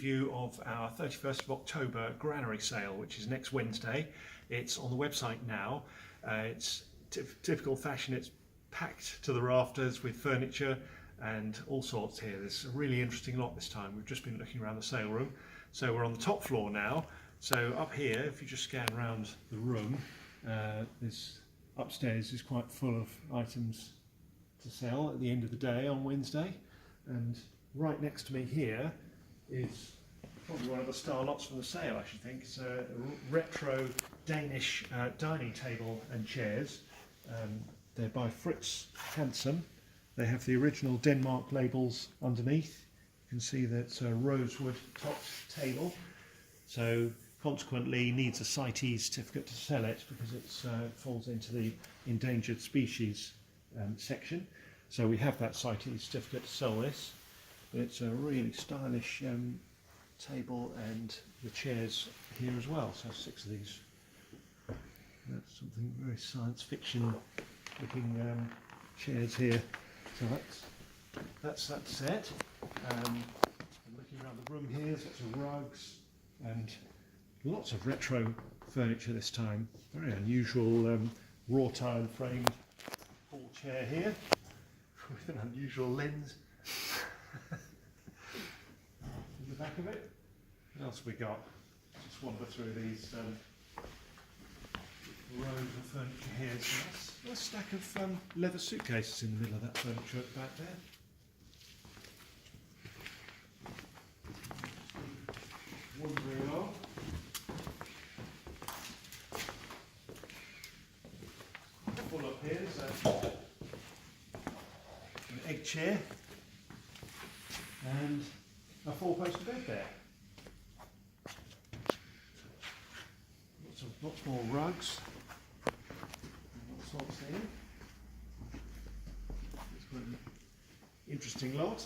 View of our 31st of October granary sale, which is next Wednesday. It's on the website now. It's typical fashion. It's packed to the rafters with furniture and all sorts here. There's a really interesting lot this time. We've just been looking around the sale room. So we're on the top floor now. So up here, if you just scan around the room, this upstairs is quite full of items to sell at the end of the day on Wednesday. And right next to me here is probably one of the star lots from the sale, I should think. It's a retro Danish dining table and chairs. They're by Fritz Hansen. They have the original Denmark labels underneath. You can see that it's a rosewood topped table. So consequently needs a CITES certificate to sell it because it falls into the endangered species section. So we have that CITES certificate to sell this. It's a really stylish table, and the chairs here as well. So 6 of these. That's something very science fiction looking chairs here. So that's that set. I'm looking around the room here. There's lots of rugs and lots of retro furniture this time. Very unusual wrought iron framed hall chair here with an unusual lens. In the back of it. What else have we got? Just wander through these rows of furniture here. So that's a stack of leather suitcases in the middle of that furniture at the back there. Wandering along. Full up here, so an egg chair and a 4-poster bed there. Lots more rugs. All sorts here. It's quite an interesting lot.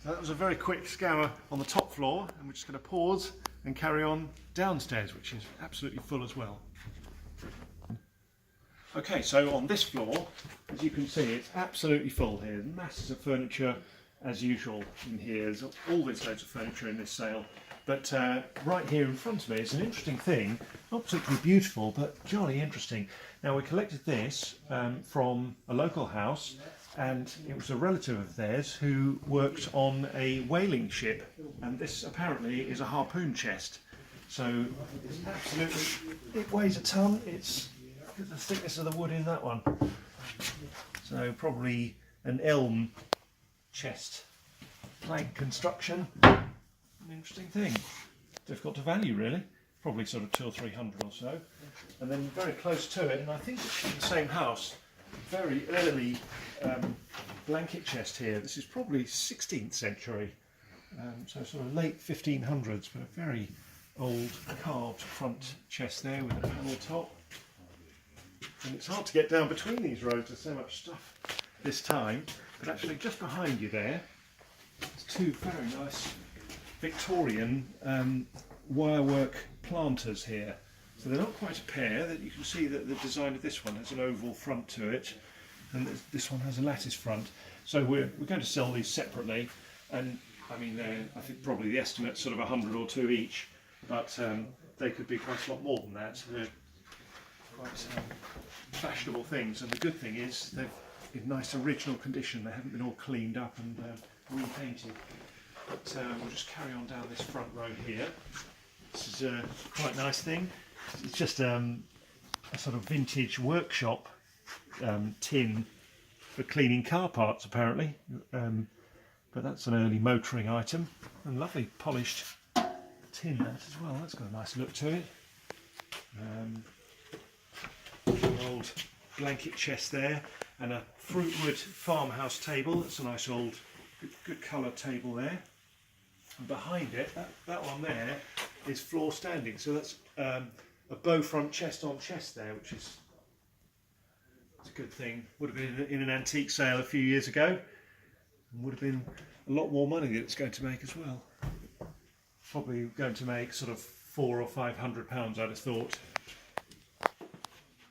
So that was a very quick scour on the top floor, and we're just going to pause and carry on downstairs, which is absolutely full as well. Okay, so on this floor, as you can see, it's absolutely full here. Masses of furniture as usual in here. There's always loads of furniture in this sale. But right here in front of me is an interesting thing, not particularly beautiful, but jolly interesting. Now, we collected this from a local house, and it was a relative of theirs who worked on a whaling ship, and this apparently is a harpoon chest. So it's absolutely, it weighs a ton. It's the thickness of the wood in that one. So probably an elm chest plank construction. An interesting thing. Difficult to value really. Probably sort of 200 or 300 or so. And then very close to it, and I think it's in the same house, very early blanket chest here. This is probably 16th century. So sort of late 1500s, but a very old carved front chest there with a panel top. And it's hard to get down between these rows, there's so much stuff this time. But actually just behind you there, there's 2 very nice Victorian wirework planters here. So they're not quite a pair. That you can see that the design of this one has an oval front to it, and this one has a lattice front. So we're going to sell these separately, and I mean I think probably the estimate's sort of 100 or 2 each, but they could be quite a lot more than that. They're quite fashionable things, and the good thing is they're in nice original condition. They haven't been all cleaned up and repainted. But we'll just carry on down this front row here. This is a quite nice thing. It's just a sort of vintage workshop tin for cleaning car parts apparently. But that's an early motoring item, and lovely polished tin that as well. That's got a nice look to it. An old blanket chest there, and a fruitwood farmhouse table. That's a nice old good colour table there. And behind it, that one there is floor standing. So that's a bow front chest on chest there, which is a good thing. Would have been in an antique sale a few years ago, and would have been a lot more money that it's going to make as well. Probably going to make sort of £400 or £500, I'd have thought,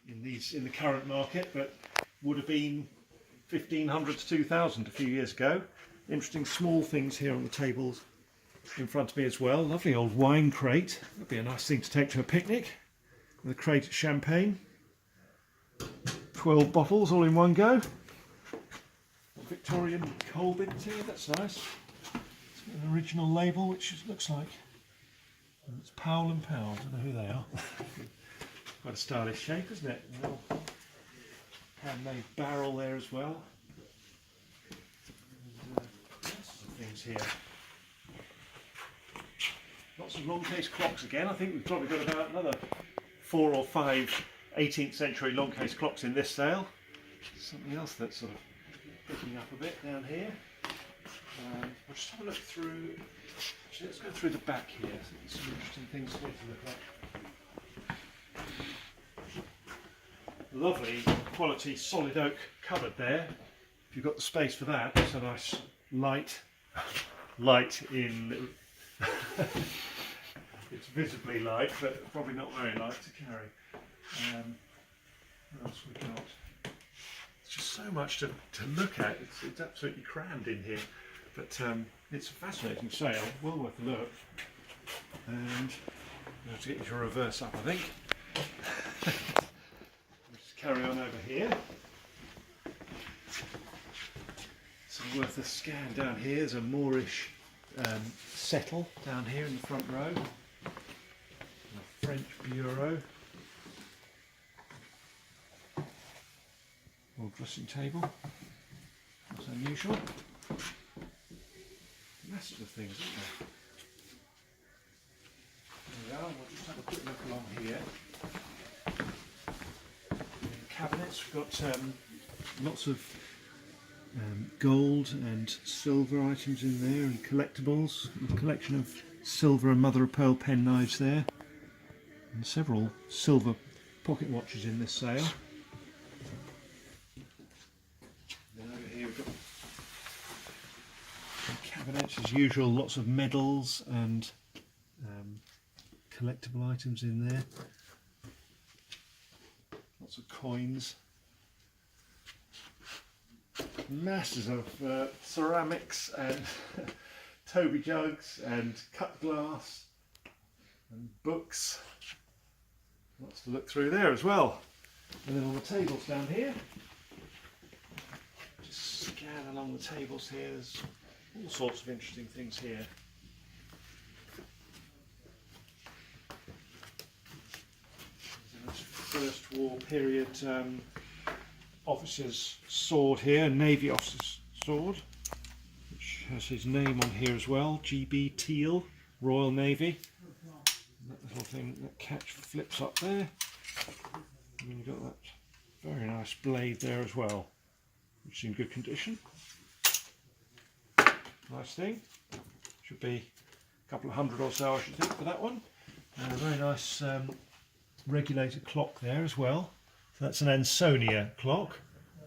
in the current market, but would have been 1,500 to 2,000 a few years ago. Interesting small things here on the tables in front of me as well. Lovely old wine crate. That'd be a nice thing to take to a picnic. With a crate of champagne. 12 bottles all in one go. Victorian coal bins here, that's nice. It's got an original label which looks like it's Powell and Powell. I don't know who they are. Quite a stylish shape, isn't it? A little handmade barrel there as well. And, lots of things here. Lots of long case clocks again. I think we've probably got about another 4 or 5 18th century long case clocks in this sale. Something else that's sort of picking up a bit down here. We'll just have a look through. Actually, let's go through the back here. There's some interesting things here to look at. Lovely quality solid oak cupboard there. If you've got the space for that, it's a nice light in. It's visibly light, but probably not very light to carry. What else we got? There's just so much to look at. It's absolutely crammed in here, but it's a fascinating sale, well worth a look. And I have to get you to reverse up, I think. Just carry on over here. So worth a scan down here. There's a Moorish settle down here in the front row. A French bureau. Old dressing table. That's unusual. Masses of things, isn't there? There we are. We'll just have a quick look along here. In the cabinets, we've got lots of gold and silver items in there, and collectibles. A collection of silver and mother of pearl pen knives there, and several silver pocket watches in this sale. Then over here we've got some cabinets as usual, lots of medals and collectible items in there. Lots of coins. Masses of ceramics and Toby jugs and cut glass and books. Lots to look through there as well. And then on the tables down here, just scan along the tables here, there's all sorts of interesting things here. There's a First War period officer's sword here, Navy officer's sword, which has his name on here as well, GB Teal, Royal Navy. And that little thing, that catch flips up there. And then you've got that very nice blade there as well, which is in good condition. Nice thing. Should be a couple of hundred or so, I should think, for that one. And a very nice regulator clock there as well. So that's an Ansonia clock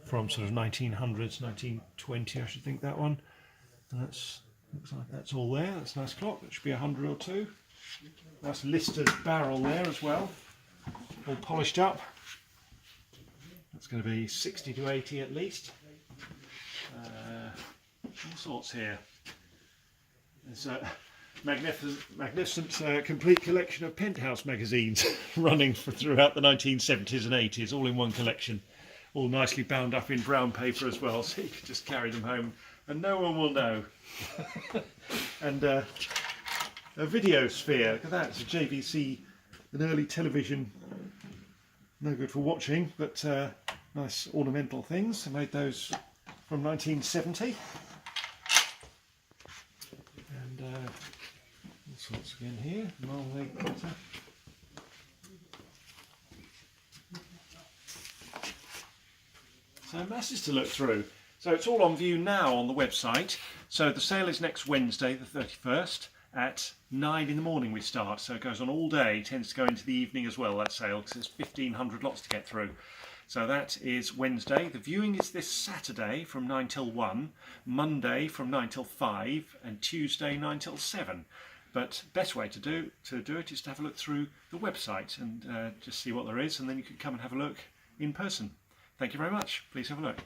from sort of 1900s, 1920, I should think, that one. And that's, looks like that's all there. That's a nice clock. That should be 100 or two. Nice Lister's barrel there as well, all polished up. That's going to be 60 to 80 at least. All sorts here. There's a magnificent complete collection of Penthouse magazines running throughout the 1970s and 80s, all in one collection, all nicely bound up in brown paper as well, so you can just carry them home and no one will know. And a video sphere, look at that, it's a JVC, an early television, no good for watching, but nice ornamental things. I made those from 1970. And all sorts again here, marmalade butter. So masses to look through. So it's all on view now on the website. So the sale is next Wednesday, the 31st, at 9 in the morning we start. So it goes on all day, tends to go into the evening as well, that sale, because there's 1,500 lots to get through. So that is Wednesday. The viewing is this Saturday from 9 till 1, Monday from 9 till 5, and Tuesday 9 till 7. But best way to do it is to have a look through the website and just see what there is, and then you can come and have a look in person. Thank you very much. Please have a look.